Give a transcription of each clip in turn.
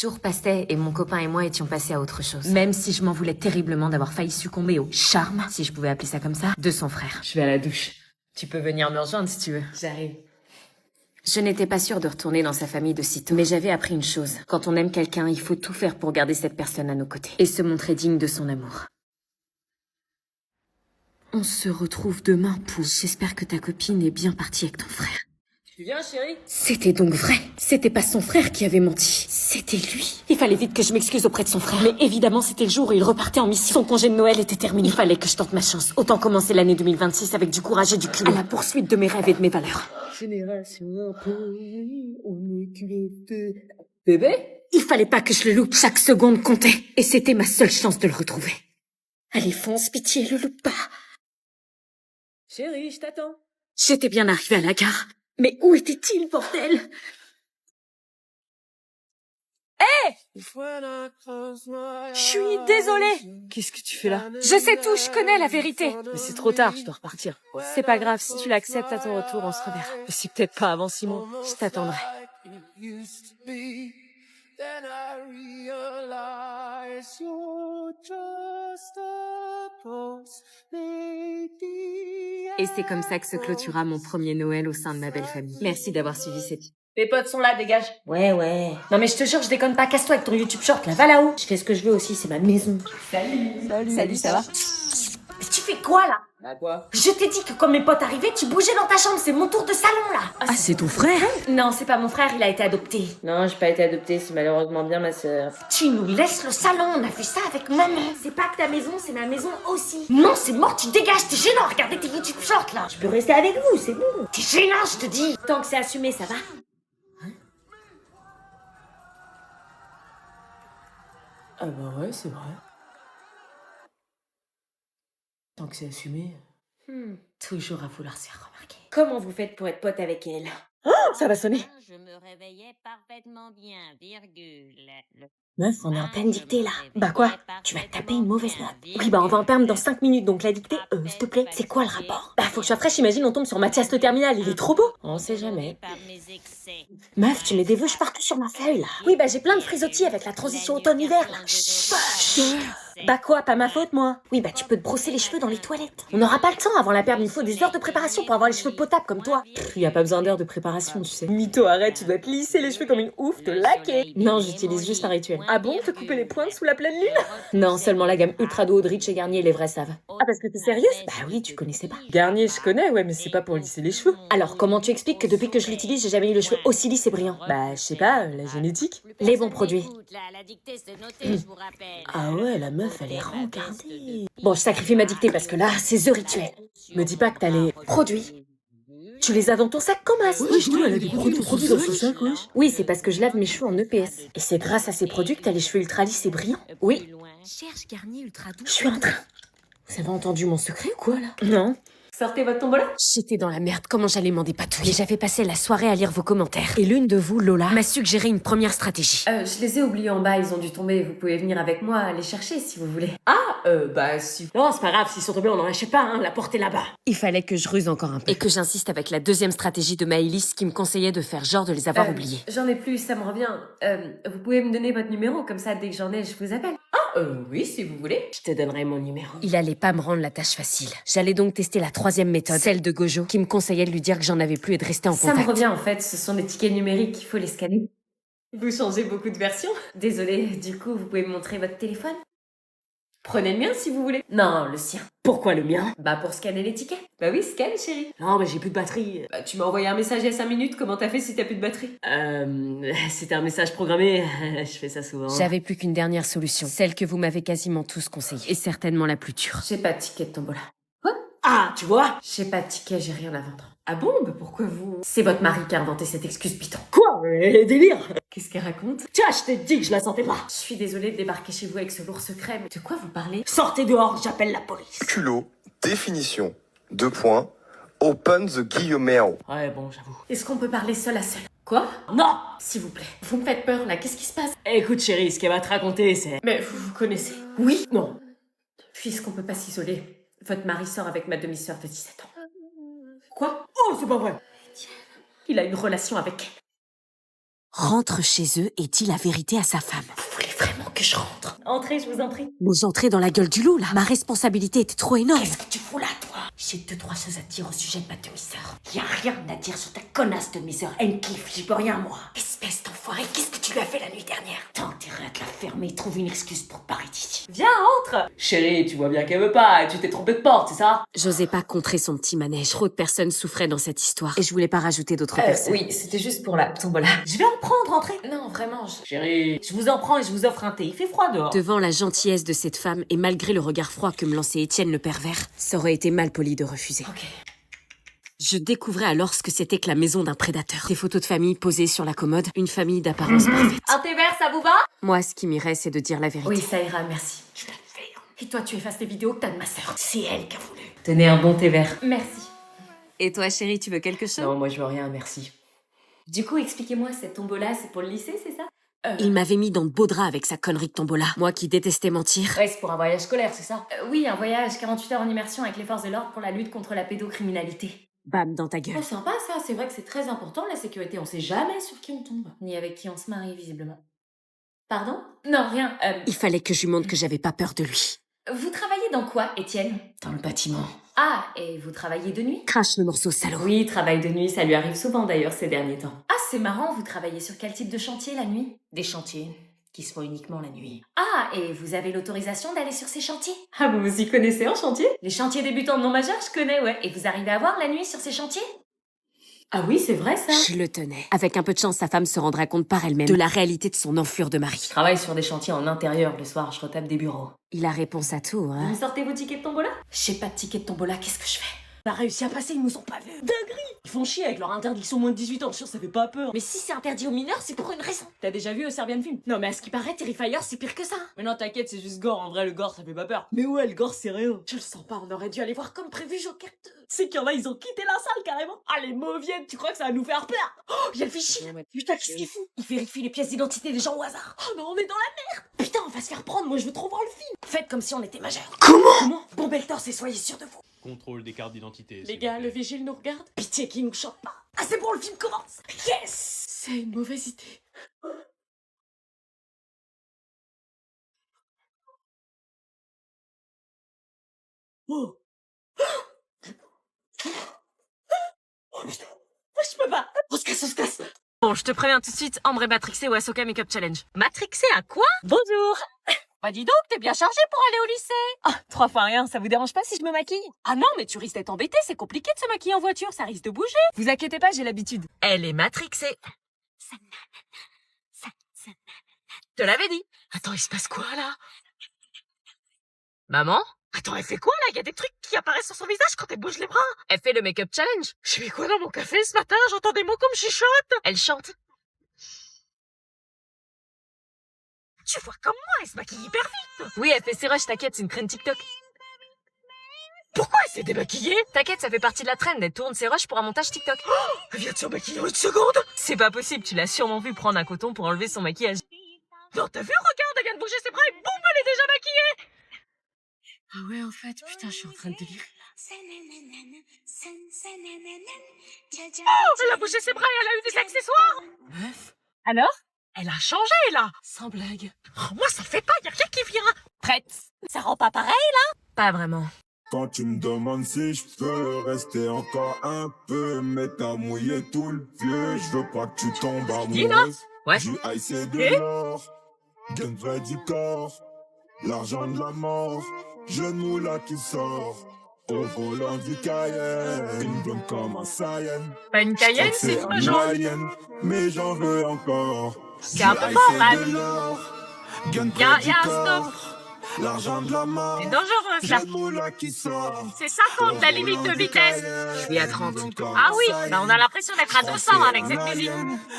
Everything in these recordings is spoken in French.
Jours passaient et mon copain et moi étions passés à autre chose. Même si je m'en voulais terriblement d'avoir failli succomber au charme, si je pouvais appeler ça comme ça, de son frère. Je vais à la douche. Tu peux venir me rejoindre si tu veux. J'arrive. Je n'étais pas sûre de retourner dans sa famille de sitôt, mais j'avais appris une chose. Quand on aime quelqu'un, il faut tout faire pour garder cette personne à nos côtés et se montrer digne de son amour. On se retrouve demain pour... J'espère que ta copine est bien partie avec ton frère. Tu viens, chérie? C'était donc vrai. C'était pas son frère qui avait menti. C'était lui. Il fallait vite que je m'excuse auprès de son frère. Mais évidemment, c'était le jour où il repartait en mission. Son congé de Noël était terminé. Il fallait que je tente ma chance. Autant commencer l'année 2026 avec du courage et du culot. À la poursuite de mes rêves et de mes valeurs. Génération on est culotté. Bébé? Il fallait pas que je le loupe. Chaque seconde comptait. Et c'était ma seule chance de le retrouver. Allez, fonce, pitié, le loupe pas. Chérie, je t'attends. J'étais bien arrivée à la gare. Mais où était-il, bordel? Je suis désolée. Qu'est-ce que tu fais là? Je sais tout, je connais la vérité. Mais c'est trop tard, je dois repartir. C'est pas grave, si tu l'acceptes à ton retour, on se reverra. Mais si peut-être pas avant 6 mois. Je t'attendrai. Et c'est comme ça que se clôtura mon premier Noël au sein de ma belle famille. Merci d'avoir suivi cette... Tes potes sont là, dégage. Ouais. Non mais je te jure, je déconne pas. Casse-toi avec ton YouTube Short, là. Va là-haut. Je fais ce que je veux aussi, c'est ma maison. Salut, ça va? Mais tu fais quoi, là? Bah quoi? Je t'ai dit que quand mes potes arrivaient, tu bougeais dans ta chambre. C'est mon tour de salon, là. Ah, c'est ton frère? Non, c'est pas mon frère, il a été adopté. Non, j'ai pas été adoptée, c'est malheureusement bien ma sœur. Tu nous laisses le salon, on a fait ça avec maman. C'est pas que ta maison, c'est ma maison aussi. Non, c'est mort, tu dégages, t'es gênant. Regardez tes YouTube Short, là. Je peux rester avec vous, c'est bon. T'es gênant, je te dis. Tant que c'est assumé, ça va? Ah bah ouais, c'est vrai. Tant que c'est assumé. Toujours à vouloir se faire remarquer. Comment vous faites pour être pote avec elle? Ça va sonner. Je me réveillais parfaitement bien, virgule. Meuf, on est en pleine dictée, là. Bah quoi? Tu vas te taper une mauvaise note. Oui, bah on va en perdre dans 5 minutes, donc la dictée, s'il te plaît, c'est quoi le rapport? Bah faut que je sois fraîche, imagine on tombe sur Mathias le terminal, il est trop beau. On sait jamais. Meuf, tu mets des vœux partout sur ma feuille, là. Oui, bah j'ai plein de frisottis avec la transition automne-hiver, là. Bah quoi, pas ma faute, moi? Oui, bah tu peux te brosser les cheveux dans les toilettes. On n'aura pas le temps avant la perte, il faut des heures de préparation pour avoir les cheveux potables comme toi. Y a pas besoin d'heures de préparation, tu sais. Mytho, arrête, tu dois te lisser les cheveux comme une ouf, te laquer. Non, j'utilise juste un rituel. Ah bon, te couper les pointes sous la pleine lune? Non, seulement la gamme Ultra Duo de Rich et Garnier, les vrais savent. Ah, parce que t'es sérieuse? Bah oui, tu connaissais pas. Garnier, je connais, ouais, mais c'est pas pour lisser les cheveux. Alors, comment tu expliques que depuis que je l'utilise, j'ai jamais eu le cheveu aussi lisse et brillant? Bah, je sais pas, la génétique. Les bons produits. Ah ouais, la meuf, elle est rencardée. Bon, je sacrifie ma dictée parce que là, c'est The Rituel. Me dis pas que t'as les... Produits. Tu les as dans ton sac comme as? Oui, elle a des produits dans son sac, wesh. Oui, c'est parce que je lave mes cheveux en EPS. Et c'est grâce à ces produits que t'as les cheveux ultra lisses et brillants. Oui. Cherche Garnier Ultra Doux. Je suis en train. Vous avez entendu mon secret ou quoi, là? Non. Sortez votre tombola. J'étais dans la merde, comment j'allais m'en dépatouiller? J'avais passé la soirée à lire vos commentaires. Et l'une de vous, Lola, m'a suggéré une première stratégie. Je les ai oubliés en bas, ils ont dû tomber. Vous pouvez venir avec moi les chercher si vous voulez. Bah si. Non, c'est pas grave, s'ils sont tombés, on en achète pas, hein, la porte est là-bas. Il fallait que je ruse encore un peu. Et que j'insiste avec la deuxième stratégie de Maëlys qui me conseillait de faire genre de les avoir oubliés. J'en ai plus, ça me revient. Vous pouvez me donner votre numéro, comme ça, dès que j'en ai, je vous appelle. Oui, si vous voulez. Je te donnerai mon numéro. Il allait pas me rendre la tâche facile. J'allais donc tester la troisième méthode, celle de Gojo, qui me conseillait de lui dire que j'en avais plus et de rester en Ça contact. me revient en fait, ce sont des tickets numériques, il faut les scanner. Vous changez beaucoup de versions. Désolée, du coup, vous pouvez me montrer votre téléphone? Prenez le mien si vous voulez. Non, le sien. Pourquoi le mien? Bah pour scanner les tickets. Bah oui, scanne chérie. Non, mais j'ai plus de batterie. Bah tu m'as envoyé un message il y a 5 minutes, comment t'as fait si t'as plus de batterie? C'était un message programmé, je fais ça souvent. J'avais plus qu'une dernière solution, celle que vous m'avez quasiment tous conseillée, et certainement la plus dure. J'ai pas de ticket de tombola. Ah, tu vois? J'ai pas de ticket, j'ai rien à vendre. Ah bon? Bah pourquoi vous... C'est votre mari qui a inventé cette excuse piton. Quoi? Délire! Qu'est-ce qu'elle raconte? Tiens, je t'ai dit que je la sentais pas. Je suis désolée de débarquer chez vous avec ce lourd secret, mais de quoi vous parlez? Sortez dehors, j'appelle la police. Culot, définition, 2 points, open the guillemets. Ouais, bon, j'avoue. Est-ce qu'on peut parler seul à seul? Quoi? Non! S'il vous plaît. Vous me faites peur, là, qu'est-ce qui se passe? Écoute chérie, ce qu'elle va te raconter, c'est... Mais vous connaissez? Oui? Non. Puisqu'on peut pas s'isoler, votre mari sort avec ma demi-sœur de 17 ans. Quoi? Oh, c'est pas vrai! Il a une relation avec elle. rentre chez eux et dit la vérité à sa femme. Vous voulez vraiment que je rentre? Entrez, je vous en prie. Nous entrer dans la gueule du loup, là. Ma responsabilité était trop énorme. Qu'est-ce que tu fous là, toi? J'ai 2-3 choses à dire au sujet de ma demi-sœur. Y a rien à dire sur ta connasse demi-sœur. Elle me kiffe, j'y peux rien, moi. Espèce d'enfoiré, qu'est-ce que tu lui as fait la nuit dernière? T'as intérêt à te la fermer, trouve une excuse pour parler d'ici. Viens, entre. Chérie, tu vois bien qu'elle veut pas, tu t'es trompé de porte, c'est ça? J'osais pas contrer son petit manège. Trop de personnes souffraient dans cette histoire. Et je voulais pas rajouter d'autres personnes. Oui, c'était juste pour la tombola. Je vais en prendre, entrez. Non, vraiment, Chérie, je vous en prends et je vous offre un thé, il fait froid dehors. Devant la gentillesse de cette femme et malgré le regard froid que me lançait Étienne le pervers, ça aurait été mal poli de refuser. Ok. Je découvrais alors ce que c'était que la maison d'un prédateur. Des photos de famille posées sur la commode, une famille d'apparence parfaite. Un thé vert, ça vous va? Moi, ce qui m'irait, c'est de dire la vérité. Oui, ça ira, merci. Je vais le faire. Et toi, tu effaces les vidéos que t'as de ma sœur. C'est elle qui a voulu. Tenez un bon thé vert. Merci. Et toi, chérie, tu veux quelque chose? Non, moi je veux rien, merci. Du coup, expliquez-moi, cette tombola, c'est pour le lycée, c'est ça? Il m'avait mis dans de beaux draps avec sa connerie de tombola. Moi qui détestais mentir. Ouais, c'est pour un voyage scolaire, c'est ça? Oui, un voyage 48 heures en immersion avec les forces de l'ordre pour la lutte contre la pédocriminalité. Bam, dans ta Oh, gueule. sympa ça, c'est vrai que c'est très important la sécurité, on sait jamais sur qui on tombe. Ni avec qui on se marie, visiblement. Pardon? Non, rien. Il fallait que je lui montre que j'avais pas peur de lui. Vous travaillez dans quoi, Étienne? Dans le bâtiment. Ah, et vous travaillez de nuit? Crache le morceau, salaud. Oui, travail de nuit, ça lui arrive souvent d'ailleurs ces derniers temps. Ah, c'est marrant, vous travaillez sur quel type de chantier la nuit? Des chantiers qui se font uniquement la nuit. Ah, et vous avez l'autorisation d'aller sur ces chantiers? Ah, vous vous y connaissez en chantier? Les chantiers débutants non majeurs, je connais, ouais. Et vous arrivez à voir la nuit sur ces chantiers? Ah oui, c'est vrai ça. Je le tenais. Avec un peu de chance, sa femme se rendra compte par elle-même de la réalité de son enflure de mari. Je travaille sur des chantiers en intérieur le soir, je retape des bureaux. Il a réponse à tout, hein. Vous sortez vos tickets de tombola? J'ai pas de ticket de tombola, qu'est-ce que je fais? On a réussi à passer, ils nous ont pas vus. Dinguerie! Ils font chier avec leur interdiction moins de 18 ans, je suis sûr ça fait pas peur. Mais si c'est interdit aux mineurs, c'est pour une raison. T'as déjà vu Serbian Film? Non mais à ce qui paraît, Terrifier, c'est pire que ça. Mais non, t'inquiète, c'est juste gore, en vrai le gore ça fait pas peur. Mais ouais, le gore c'est rien. Je le sens pas, on aurait dû aller voir comme prévu Joker 2. C'est qu'il y en a, ils ont quitté la salle carrément. Ah les mauviettes, tu crois que ça va nous faire peur? Oh, y'a le fichier. Putain, qu'est-ce qu'il fout? Il vérifie les pièces d'identité des gens au hasard. Oh non, on est dans la merde. Putain, on va se faire prendre, moi je veux trop voir le film. Faites comme si on était majeurs. Comment? Bon Beltor, c'est soyez sûr de vous. Contrôle des cartes d'identité. Les gars, le vigile nous regarde. Pitié qu'il nous chope pas. Ah c'est bon, le film commence. Yes. C'est une mauvaise idée. Oh. Je peux pas. On se casse, on se casse. Bon, je te préviens tout de suite, Ambre est matrixée au Ahsoka Makeup Challenge. Matrixée à quoi? Bonjour. Bah dis donc, t'es bien chargée pour aller au lycée. Ah, 3 fois rien, ça vous dérange pas si je me maquille? Ah non, mais tu risques d'être embêtée, c'est compliqué de se maquiller en voiture, ça risque de bouger. Vous inquiétez pas, j'ai l'habitude. Elle est matrixée. Te l'avais dit. Attends, il se passe quoi là? Maman? Attends, elle fait quoi là? Il y a des trucs qui apparaissent sur son visage quand elle bouge les bras. Elle fait le Makeup Challenge. Je fais quoi dans mon café ce matin? J'entends des mots comme chuchote. Elle chante. Tu vois comme moi, elle se maquille hyper vite. Oui, elle fait ses rushs, t'inquiète, c'est une crème TikTok. Pourquoi elle s'est démaquillée? T'inquiète, ça fait partie de la trend, elle tourne ses rushs pour un montage TikTok. Elle vient de se maquiller en une seconde. C'est pas possible, tu l'as sûrement vu prendre un coton pour enlever son maquillage. Non, t'as vu? Regarde, elle vient de bouger ses bras et boum, elle est déjà maquillée. Ah ouais, en fait, putain, je suis en train de délirer. Oh, elle a bougé ses bras et elle a eu des accessoires. Meuf, Alors? Elle a changé là. sans blague. Oh, moi ça fait pas, y a rien qui vient. Prête? Ça rend pas pareil? Pas vraiment. Quand tu me demandes si je peux rester encore un peu, mais t'as mouillé tout le vieux, je veux pas que tu tombes amoureuse. Ouais. Du high c'est de l'or, gun vrai du corps, l'argent de la mort, je moula qui sort. Au volant du Cayenne, une blonde comme un Saiyan. Pas une Cayenne, c'est un pas genre. alien, mais j'en veux encore. C'est un peu fort, man. Y a un stop. L'argent de la mort, C'est dangereux ça. je moula qui sort. C'est 50 la limite de vitesse. Je suis à 30. Ah oui, bah on a l'impression d'être à 200 avec cette musique.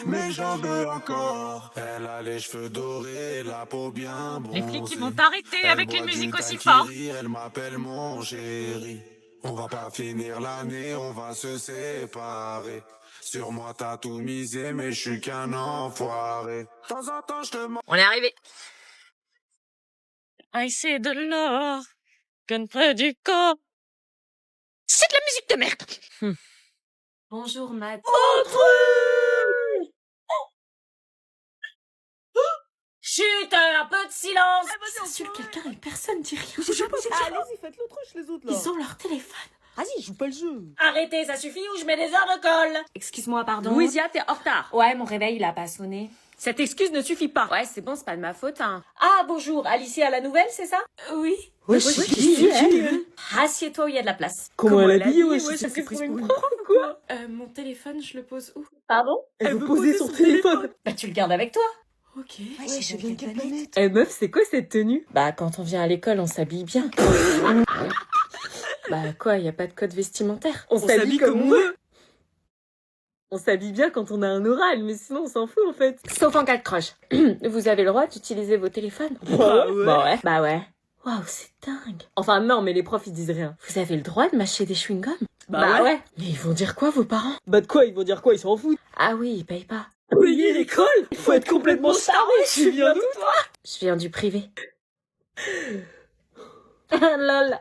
Mais j'en veux encore. Elle a les cheveux dorés, la peau bien bronzée. Les flics qui vont t'arrêter avec une musique aussi forte. Elle m'appelle mon chéri. On va pas finir l'année, on va se séparer. Sur moi t'as tout misé, mais je suis qu'un enfoiré. De temps en temps je te mens. On est arrivé. I c'est de l'or, gun près du corps. C'est de la musique de merde. Bonjour, Matt. Entre Chut, un peu de silence. Insulte quelqu'un et personne dit rien. Allez-y, faites l'autruche, les autres, là. Ils ont leur téléphone. Vas-y, joue pas le jeu. Arrêtez, ça suffit ou je mets des heures de colle. Excuse-moi, pardon. Louisia, t'es en retard. Ouais, mon réveil, il a pas sonné. Cette excuse ne suffit pas. Ouais, c'est bon, c'est pas de ma faute, hein. Ah, bonjour, Alicia à la nouvelle, c'est ça? Oui. Ouais, c'est qui, elle? Assieds-toi où il y a de la place. Comment elle habille, ouais, je c'est suis prise pour une pour une prof ou quoi? Mon téléphone, je le pose où? Pardon? Elle veut poser son téléphone. Bah, tu le gardes avec toi. Ok. Ouais, je viens de quelle planète? Eh meuf, c'est quoi cette tenue? Bah, quand on vient à l'école, on s'habille bien. Bah quoi, y a pas de code vestimentaire. On s'habille comme on veut. On s'habille bien quand on a un oral, mais sinon on s'en fout en fait. Sauf en cas de crush. Vous avez le droit d'utiliser vos téléphones? Bah ouais. Bah ouais. Bah ouais. Waouh, c'est dingue. Enfin non, mais les profs ils disent rien. Vous avez le droit de mâcher des chewing-gums? Bah ouais. Mais ils vont dire quoi vos parents? Bah de quoi, ils vont dire quoi, ils s'en foutent. Ah oui, ils payent pas. Payer l'école? Faut être complètement staré, tu viens d'où, toi? Je viens du privé. Lol.